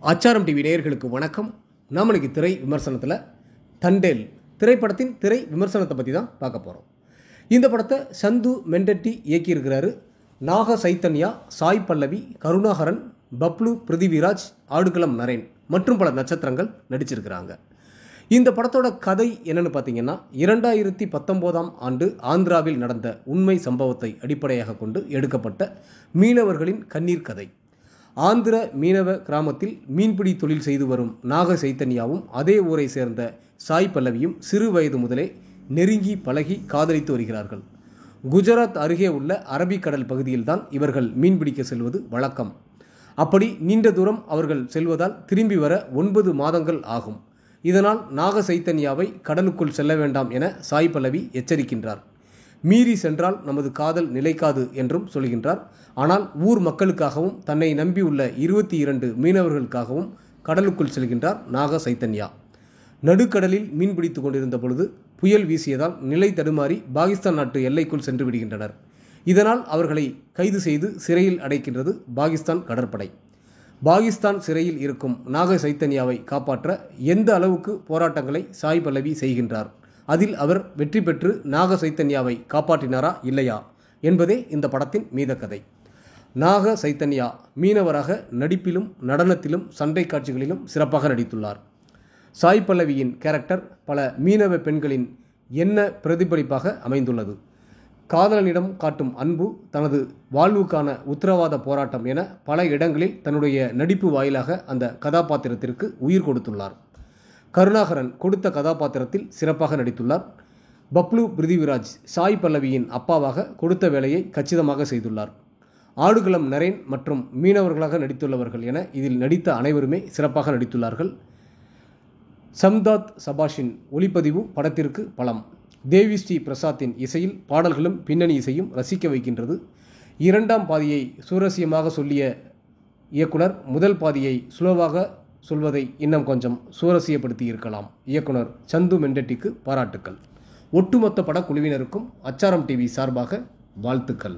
ஆச்சாரம் டிவி நேயர்களுக்கு வணக்கம். நாம் இன்னைக்கு திரை விமர்சனத்தில் தண்டேல் திரைப்படத்தின் திரை விமர்சனத்தை பற்றி தான் பார்க்க போகிறோம். இந்த படத்தை சந்து மெண்டட்டி இயக்கியிருக்கிறாரு. நாக சைத்தன்யா, சாய் பல்லவி, கருணாகரன், பப்ளு பிருதிவிராஜ், ஆடுகளம் நரேன் மற்றும் பல நட்சத்திரங்கள் நடிச்சிருக்கிறாங்க. இந்த படத்தோட கதை என்னென்னு பார்த்தீங்கன்னா, 2019ஆம் ஆண்டு ஆந்திராவில் நடந்த உண்மை சம்பவத்தை அடிப்படையாக கொண்டு எடுக்கப்பட்ட மீனவர்களின் கண்ணீர் கதை. ஆந்திர மீனவ கிராமத்தில் மீன்பிடி தொழில் செய்து வரும் நாக சைத்தன்யாவும் அதே ஊரை சேர்ந்த சாய் பல்லவியும் சிறு வயது முதலே நெருங்கி பழகி காதலித்து வருகிறார்கள். குஜராத் அருகே உள்ள அரபிக்கடல் பகுதியில்தான் இவர்கள் மீன்பிடிக்க செல்வது வழக்கம். அப்படி நீண்ட தூரம் அவர்கள் செல்வதால் திரும்பி வர 9 மாதங்கள் ஆகும். இதனால் நாக சைத்தன்யாவை கடலுக்குள் செல்ல வேண்டாம் என சாய் பல்லவி எச்சரிக்கின்றார். மீறி சென்றால் நமது காதல் நிலைக்காது என்றும் சொல்கின்றார். ஆனால் ஊர் மக்களுக்காகவும் தன்னை நம்பியுள்ள 22 மீனவர்களுக்காகவும் கடலுக்குள் செல்கின்றார் நாக சைத்தன்யா. நடுக்கடலில் மீன்பிடித்து கொண்டிருந்த பொழுது புயல் வீசியதால் நிலை தடுமாறி பாகிஸ்தான் நாட்டு எல்லைக்குள் சென்று விடுகின்றனர். இதனால் அவர்களை கைது செய்து சிறையில் அடைக்கின்றது பாகிஸ்தான் கடற்படை. பாகிஸ்தான் சிறையில் இருக்கும் நாக சைத்தன்யாவை காப்பாற்ற எந்த அளவுக்கு போராட்டங்களை சாய் பல்லவி செய்கின்றார், அதில் அவர் வெற்றி பெற்று நாக சைத்தன்யாவை காப்பாற்றினாரா இல்லையா என்பதே இந்த படத்தின் மீத கதை. நாக சைத்தன்யா மீனவராக நடிப்பிலும் நடனத்திலும் சண்டை காட்சிகளிலும் சிறப்பாக நடித்துள்ளார். சாய் பல்லவியின் கேரக்டர் பல மீனவ பெண்களின் என்ன பிரதிபலிப்பாக அமைந்துள்ளது. காதலனிடம் காட்டும் அன்பு, தனது வாழ்வுக்கான உத்தரவாத போராட்டம் என பல இடங்களில் தன்னுடைய நடிப்பு வாயிலாக அந்த கதாபாத்திரத்திற்கு உயிர் கொடுத்துள்ளார். கருணாகரன் கொடுத்த கதாபாத்திரத்தில் சிறப்பாக நடித்துள்ளார். பப்ளு பிருதிவிராஜ் சாய் பல்லவியின் அப்பாவாக கொடுத்த வேலையை கச்சிதமாக செய்துள்ளார். ஆடுகளம் நரேன் மற்றும் மீனவர்களாக நடித்துள்ளவர்கள் என இதில் நடித்த அனைவருமே சிறப்பாக நடித்துள்ளார்கள். சம்தாத் சபாஷின் ஒளிப்பதிவு படத்திற்கு பலம். தேவி ஸ்ரீ பிரசாத்தின் இசையில் பாடல்களும் பின்னணி இசையும் ரசிக்க வைக்கின்றது. 2ஆம் பாதியை சுவாரஸ்யமாக சொல்லிய இயக்குனர் முதல் பாதியை சுலோவாக சொல்வதை இன்னும் கொஞ்சம் சுவாரஸ்யப்படுத்தி இருக்கலாம். இயக்குனர் சந்து மெண்டட்டிக்கு பாராட்டுக்கள். ஒட்டுமொத்த படக்குழுவினருக்கும் ஆச்சாரம் டிவி சார்பாக வாழ்த்துக்கள்.